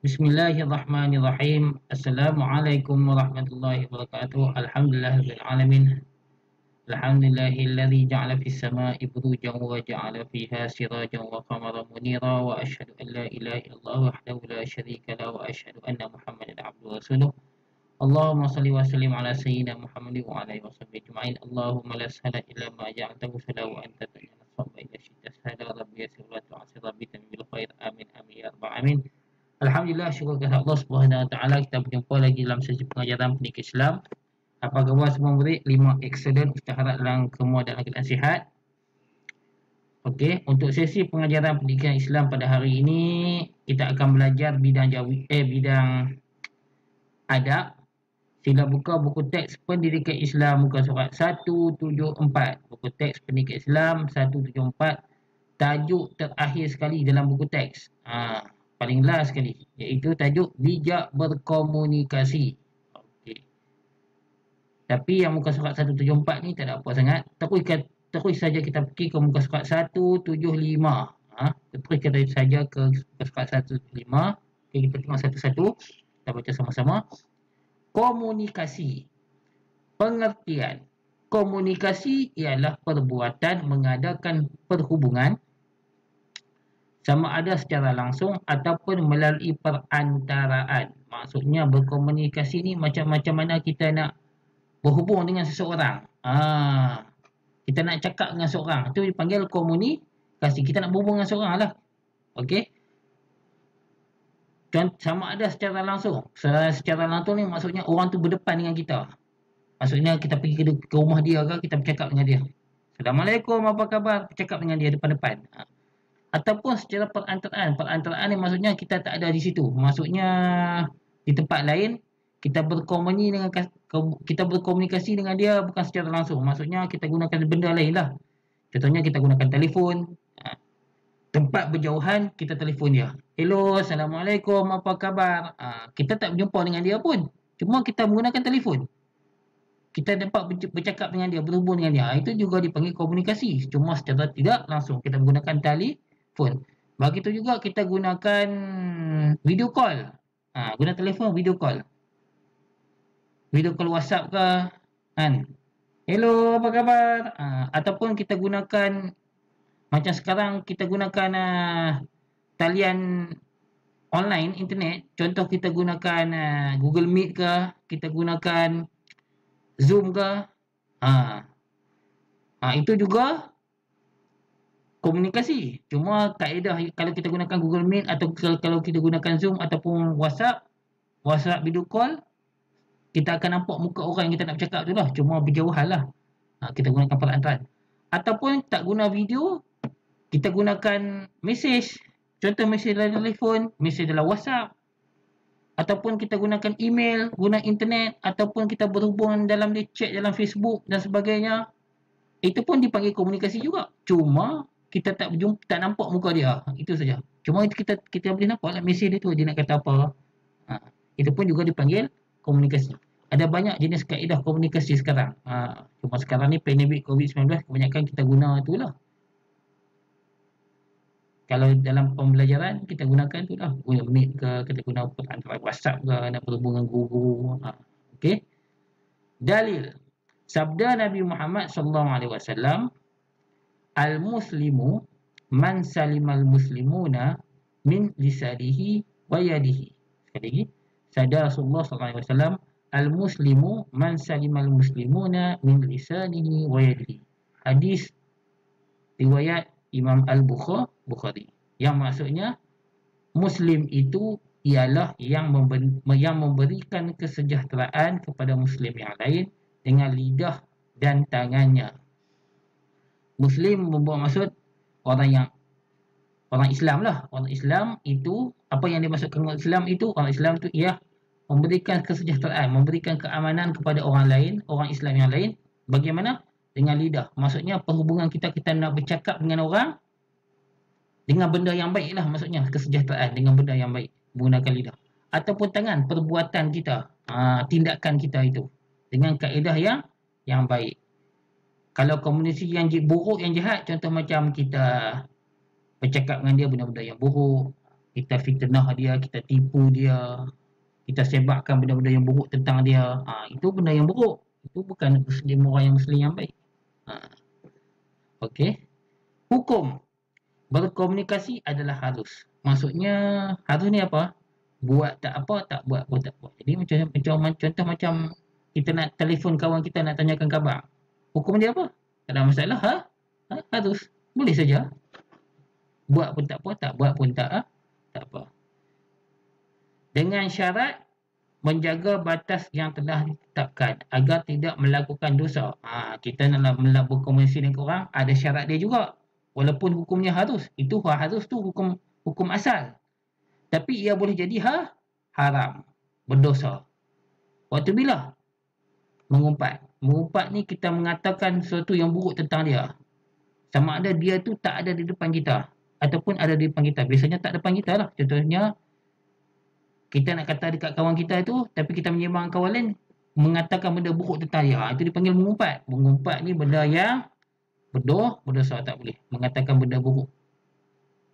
Bismillahirrahmanirrahim. Assalamualaikum warahmatullahi wabarakatuh. Alhamdulillahirabbil alamin. Alhamdulillahilladzi ja'ala fis sama'i burujan wa ja'ala fiha sirajan wa qamaran munira wa asyhadu an la ilaha illallah wahdahu la syarika lahu wa asyhadu anna Muhammadan abduhu wa rasuluh. Allahumma shalli wa sallim ala sayyidina Muhammadin wa ala alihi washabbihi ajma'in. Allahumma la sahla illa ma ja'altahu sahlan wa anta taj'alus sabra idza syi'ta sahla. Rabbi yassir wa la tu'assir. Rabbi tamimil khair. Amin amin ya rabbal alamin. Alhamdulillah, syukur kepada Allah Subhanahu Wa Taala, kita berjumpa lagi dalam sesi pengajaran pendidikan Islam. Apa khabar semua murid? 5 excellent, Ustaz harap dalam kemudian dalam keadaan sihat. Okey, untuk sesi pengajaran pendidikan Islam pada hari ini kita akan belajar bidang adab. Sila buka buku teks pendidikan Islam muka surat 174. Buku teks pendidikan Islam 174. Tajuk terakhir sekali dalam buku teks. Paling last sekali, iaitu tajuk bijak berkomunikasi. Okey. Tapi yang muka surat 174 ni tak ada apa sangat. Terus saja kita pergi ke muka surat 175. Terus kita saja ke muka surat 175. Okay, kita tengok satu-satu. Kita baca sama-sama. Komunikasi. Pengertian. Komunikasi ialah perbuatan mengadakan perhubungan sama ada secara langsung ataupun melalui perantaraan. Maksudnya berkomunikasi ni macam-macam mana kita nak berhubung dengan seseorang. Kita nak cakap dengan seorang, itu dipanggil komunikasi. Kita nak berhubung dengan seorang lah. Okey. Sama ada secara langsung. Secara langsung ni maksudnya orang tu berdepan dengan kita. Maksudnya kita pergi ke rumah dia ke, kita bercakap dengan dia. Assalamualaikum, apa khabar? Bercakap dengan dia depan-depan. Ataupun secara perantaraan. Perantaraan ni maksudnya kita tak ada di situ. Maksudnya di tempat lain kita berkomunikasi dengan dia bukan secara langsung. Maksudnya kita gunakan benda lain lah. Contohnya kita gunakan telefon. Tempat berjauhan kita telefon dia. Hello, Assalamualaikum, apa khabar? Kita tak berjumpa dengan dia pun. Cuma kita menggunakan telefon. Kita dapat bercakap dengan dia, berhubung dengan dia. Itu juga dipanggil komunikasi. Cuma secara tidak langsung kita menggunakan telefon. Begitu juga kita gunakan video call. Guna telefon video call. Video call WhatsApp ke, kan? Hello, apa khabar? Ataupun kita gunakan macam sekarang kita gunakan talian online, internet. Contoh kita gunakan Google Meet ke, kita gunakan Zoom ke. Itu juga komunikasi. Cuma kaedah kalau kita gunakan Google Meet atau kalau kita gunakan Zoom ataupun WhatsApp video call, kita akan nampak muka orang yang kita nak bercakap tu lah. Cuma berjauhan lah. Kita gunakan perantaraan. Ataupun tak guna video, kita gunakan mesej. Contoh mesej dalam telefon, mesej dalam WhatsApp. Ataupun kita gunakan email, guna internet. Ataupun kita berhubung dalam chat dalam Facebook dan sebagainya. Itu pun dipanggil komunikasi juga. Cuma kita tak nampak muka dia. Itu saja. Cuma kita boleh nampak lah mesej dia tu, dia nak kata apa. Itu pun juga dipanggil komunikasi. Ada banyak jenis kaedah komunikasi sekarang. Cuma sekarang ni pandemik COVID-19 kebanyakan kita guna itulah. Kalau dalam pembelajaran kita gunakan tu lah, guna Meet ke, kita guna antara WhatsApp ke, nak berhubung dengan guru. Okey. Dalil. Sabda Nabi Muhammad SAW, al-muslimu man salimal muslimuna min lisanihi wa yadihi. Sekali lagi. Sabda Rasulullah SAW, al-muslimu man salimal muslimuna min lisanihi wa yadihi. Hadis riwayat Imam Al-Bukhari. Yang maksudnya Muslim itu ialah yang memberikan kesejahteraan kepada Muslim yang lain dengan lidah dan tangannya. Muslim membawa maksud orang Islam lah. Orang Islam itu, apa yang dimaksudkan orang Islam itu? Orang Islam itu ia memberikan kesejahteraan, memberikan keamanan kepada orang lain, orang Islam yang lain. Bagaimana? Dengan lidah. Maksudnya perhubungan kita nak bercakap dengan orang dengan benda yang baik lah, maksudnya kesejahteraan dengan benda yang baik menggunakan lidah. Ataupun tangan, perbuatan kita, tindakan kita itu dengan kaedah yang baik. Kalau komunikasi yang buruk, yang jahat, contoh macam kita bercakap dengan dia benda-benda yang buruk, Kita fitnah dia, kita tipu dia, kita sebarkan benda-benda yang buruk tentang dia. Itu benda yang buruk. Itu bukan Muslim, orang yang Muslim yang baik. Okey. Hukum berkomunikasi adalah harus. Maksudnya harus ni apa? Buat tak apa, tak buat pun tak buat. Jadi contoh macam kita nak telefon kawan kita nak tanyakan khabar. Hukum dia apa? Tak ada masalah. Harus. Boleh saja. Buat pun tak apa, tak buat pun tak apa. Dengan syarat menjaga batas yang telah ditetapkan agar tidak melakukan dosa. Kita nak berkomunikasi dengan orang, ada syarat dia juga. Walaupun hukumnya harus. Itu harus tu hukum asal. Tapi ia boleh jadi haram, berdosa. Waktu bila? Mengumpat. Mengumpat ni kita mengatakan sesuatu yang buruk tentang dia. Sama ada dia tu tak ada di depan kita ataupun ada di depan kita. Biasanya tak depan kita lah. Contohnya, kita nak kata dekat kawan kita itu, tapi kita menyembang kawan lain, mengatakan benda buruk tentang dia. Itu dipanggil mengumpat. Mengumpat ni benda yang berdosa, tak boleh. Mengatakan benda buruk.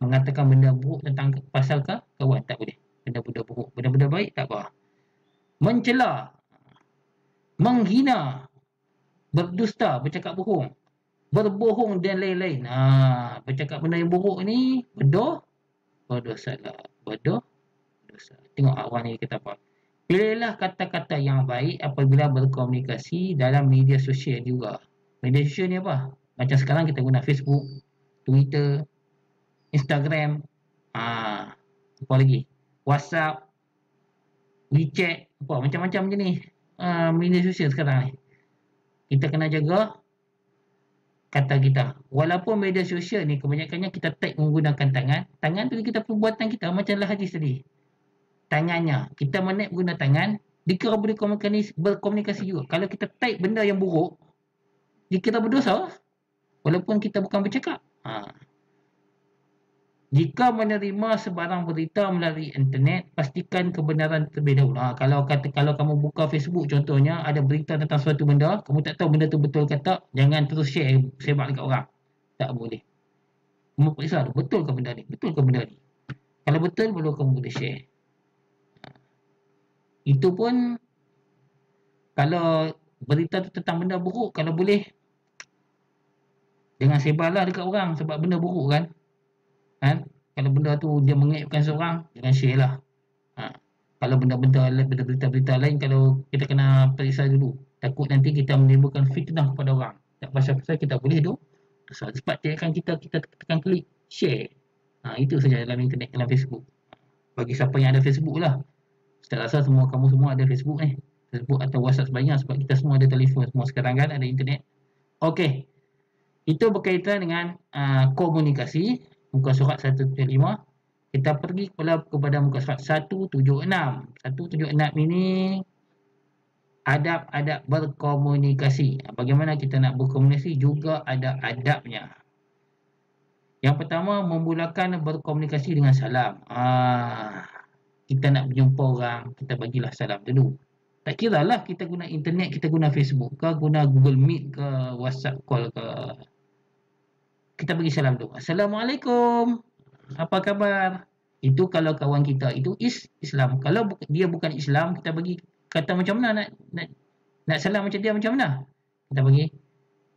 Mengatakan benda buruk tentang pasal kawan, tak boleh. Benda-benda buruk. Benda-benda baik, tak apa. Mencela, menghina, berdusta, bercakap bohong, berbohong dan lain-lain. Bercakap benda yang buruk ni berdosa lah. Berdosa. Tengok awal ni kata apa. Pilihlah kata-kata yang baik apabila berkomunikasi dalam media sosial juga. Media sosial ni apa? Macam sekarang kita guna Facebook, Twitter, Instagram, apa lagi? WhatsApp, WeChat, macam-macam je ni. Media sosial sekarang ni. Kita kena jaga kata kita. Walaupun media sosial ni kebanyakannya kita type menggunakan tangan. Tangan tu kita perbuatan kita macamlah hadis tadi. Tangannya. Kita menaik guna tangan. Dikira boleh berkomunikasi juga. Kalau kita type benda yang buruk, dikira berdosa. Walaupun kita bukan bercakap. Jika menerima sebarang berita melalui internet, pastikan kebenaran terlebih dahulu. Kalau kamu buka Facebook contohnya, ada berita tentang suatu benda, kamu tak tahu benda tu betul ke tak, jangan terus sebar dekat orang. Tak boleh. Kamu periksa, betul ke benda ni? Betul ke benda ni? Kalau betul, baru kamu boleh share. Itu pun, kalau berita tu tentang benda buruk, kalau boleh, jangan sebarlah dekat orang sebab benda buruk kan. Kalau benda tu dia mengaibkan seorang, jangan share lah. Kalau berita-berita lain, kalau kita kena periksa dulu. Takut nanti kita menimbulkan fitnah kepada orang. Tak pasal-pasal kita boleh tu. Cepat tekan kita tekan klik share. Itu saja dalam internet, dalam Facebook. Bagi siapa yang ada Facebook lah. Saya rasa kamu semua ada Facebook ni. Facebook atau WhatsApp sebanyak sebab kita semua ada telefon semua sekarang kan, ada internet. Okey. Itu berkaitan dengan komunikasi. Muka surat 175. Kita pergi kepada muka surat 176. 176 ini adab-adab berkomunikasi. Bagaimana kita nak berkomunikasi juga ada adabnya. Yang pertama, memulakan berkomunikasi dengan salam. Kita nak berjumpa orang, kita bagilah salam dulu. Tak kira lah kita guna internet, kita guna Facebook ke, guna Google Meet ke, WhatsApp call ke. Kita bagi salam dulu. Assalamualaikum. Apa khabar? Itu kalau kawan kita itu Islam. Kalau dia bukan Islam, kita bagi kata macam mana nak salam macam dia macam mana? Kita bagi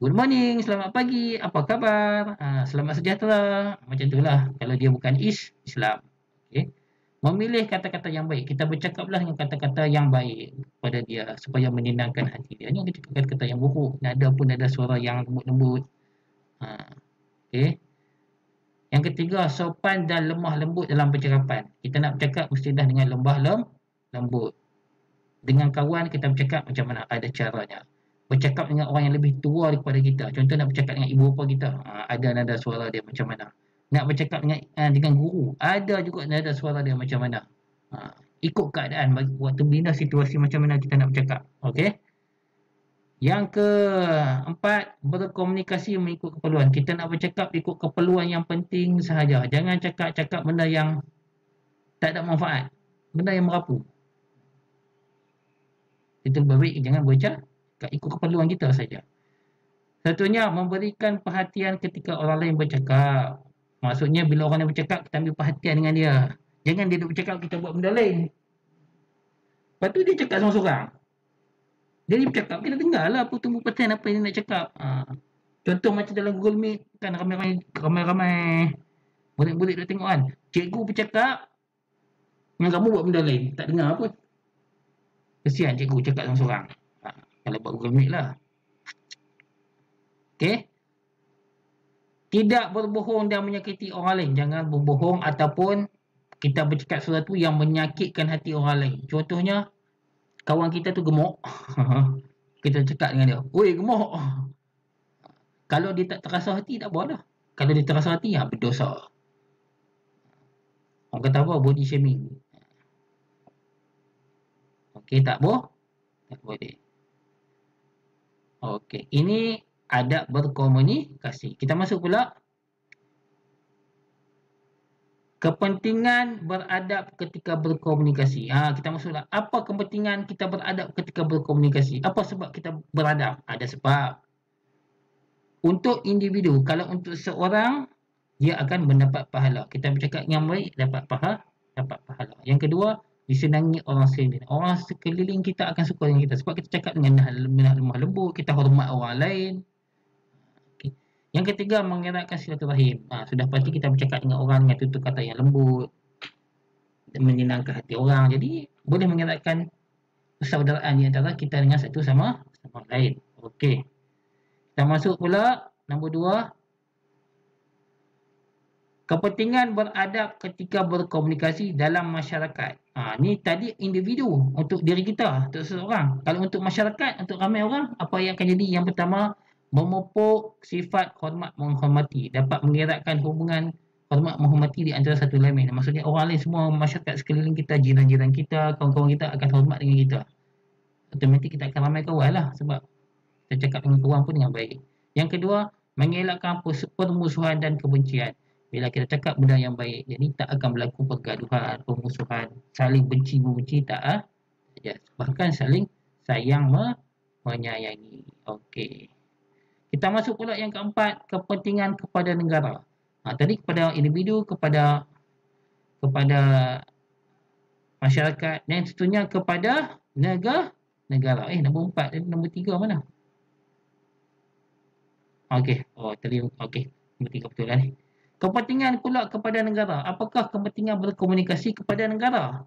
good morning, selamat pagi, apa khabar? Selamat sejahtera. Macam itulah kalau dia bukan Islam. Okey. Memilih kata-kata yang baik. Kita bercakaplah dengan kata-kata yang baik kepada dia supaya menyenangkan hati dia. Jangan kita cakap kata yang buruk. Nada pun ada suara yang lembut-lembut. Okey. Yang ketiga, sopan dan lemah lembut dalam percakapan. Kita nak bercakap mestilah dengan lembut. Dengan kawan kita bercakap macam mana? Ada caranya. Bercakap dengan orang yang lebih tua daripada kita. Contoh nak bercakap dengan ibu bapa kita. Ada nada suara dia macam mana? Nak bercakap dengan guru. Ada juga nada suara dia macam mana? Ikut keadaan. Waktu bila situasi macam mana kita nak bercakap. Okey. Yang keempat, berkomunikasi mengikut keperluan. Kita nak bercakap ikut keperluan yang penting sahaja. Jangan cakap benda yang tak ada manfaat. Benda yang merapu. Itu lebih baik jangan bercakap ikut keperluan kita saja. Satunya, memberikan perhatian ketika orang lain bercakap. Maksudnya bila orang lain bercakap, kita ambil perhatian dengan dia. Jangan dia duduk bercakap, kita buat benda lain. Lepas tu dia cakap seorang-seorang. Dia bercakap, kita dengar lah apa tunggu pattern apa yang dia nak cakap. Contoh macam dalam Google Meet, kan ramai-ramai budak-budak duk tengok kan. Cikgu bercakap, yang kamu buat benda lain. Tak dengar apa. Kesian cikgu cakap seorang-seorang. Kalau buat Google Meet lah. Okay. Tidak berbohong dan menyakiti orang lain. Jangan berbohong ataupun kita bercakap sesuatu yang menyakitkan hati orang lain. Contohnya, kawan kita tu gemuk. Kita cakap dengan dia, "Oi, gemuk." Kalau dia tak terasa hati, tak apa lah. Kalau dia terasa hati, berdosa. Orang kata apa? Body shaming. Okey, tak boleh. Tak boleh. Okey, ini adab berkomunikasi. Kita masuk pula kepentingan beradab ketika berkomunikasi. Kita masuklah. Apa kepentingan kita beradab ketika berkomunikasi? Apa sebab kita beradab? Ada sebab. Untuk individu, kalau untuk seorang, dia akan mendapat pahala. Kita bercakap yang baik, dapat pahala. Yang kedua, disenangi orang sekeliling. Orang sekeliling kita akan suka dengan kita sebab kita cakap dengan lemah lembut, kita hormat orang lain. Okay. Yang ketiga, mengeratkan silaturahim. Sudah pasti kita bercakap dengan orang dengan tutur kata yang lembut, menyenangkan hati orang. Jadi boleh mengeratkan persaudaraan di antara kita dengan satu sama lain. Okey. Kita masuk pula nombor 2. Kepentingan beradab ketika berkomunikasi dalam masyarakat. Ni tadi individu, untuk diri kita, untuk seseorang. Kalau untuk masyarakat, untuk ramai orang, apa yang akan jadi? Yang pertama, memupuk sifat hormat menghormati. Dapat mengeratkan hubungan hormat menghormati di antara satu lain. Maksudnya orang lain semua, masyarakat sekeliling kita, jiran-jiran kita, kawan-kawan kita akan hormat dengan kita. Otomatik kita akan ramai kawan lah sebab kita cakap dengan kawan pun dengan baik. Yang kedua, mengelakkan permusuhan dan kebencian. Bila kita cakap benda yang baik, jadi tak akan berlaku pergaduhan, permusuhan, saling benci-membenci, tak ada. Bahkan saling sayang menyayangi. Okey. Kita masuk pula yang keempat, kepentingan kepada negara. Tadi kepada individu, kepada masyarakat, dan tentunya kepada negara. Nombor 4 dan nombor 3 mana? Okey. Okey. Nombor 3 betul lah ni. Kepentingan pula kepada negara. Apakah kepentingan berkomunikasi kepada negara?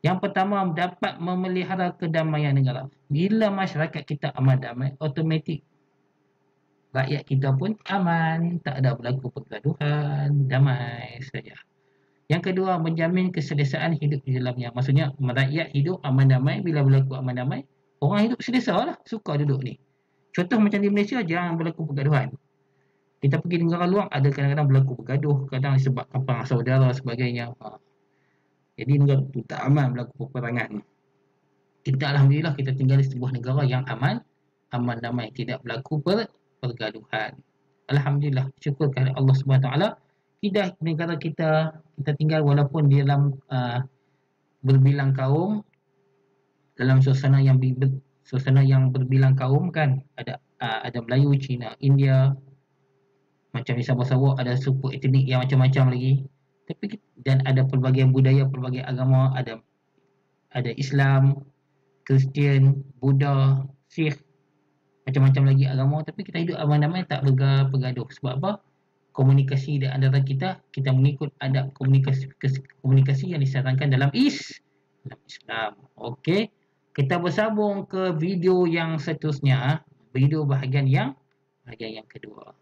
Yang pertama, dapat memelihara kedamaian negara. Bila masyarakat kita aman damai, otomatik rakyat kita pun aman. Tak ada berlaku pergaduhan, damai saja. Yang kedua, menjamin keselesaan hidup di dalamnya. Maksudnya, rakyat hidup aman damai. Bila berlaku aman damai, orang hidup selesa lah. Suka duduk ni. Contoh macam di Malaysia, jangan berlaku pergaduhan. Kita pergi negara luar, ada kadang-kadang berlaku bergaduh, kadang disebabkan perang saudara sebagainya. Jadi negara itu tak aman berlaku peperangan. Kita alhamdulillah kita tinggal di sebuah negara yang aman damai, tidak berlaku pergaduhan. Alhamdulillah, syukur kepada Allah Subhanahu Wa Taala. Tidak negara kita tinggal walaupun di dalam berbilang kaum, dalam suasana yang berbilang kaum kan, ada Melayu, Cina, India, macam di Sabah ada suku etnik yang macam-macam lagi. Dan ada pelbagai budaya, pelbagai agama, ada Islam, Kristian, Buddha, Sikh, macam-macam lagi agama, tapi kita hidup aman damai, tak bergaduh. Sebab apa? Komunikasi di antara kita mengikut adab komunikasi yang disarankan dalam Islam. Okey. Kita bersambung ke video yang seterusnya, video bahagian yang kedua.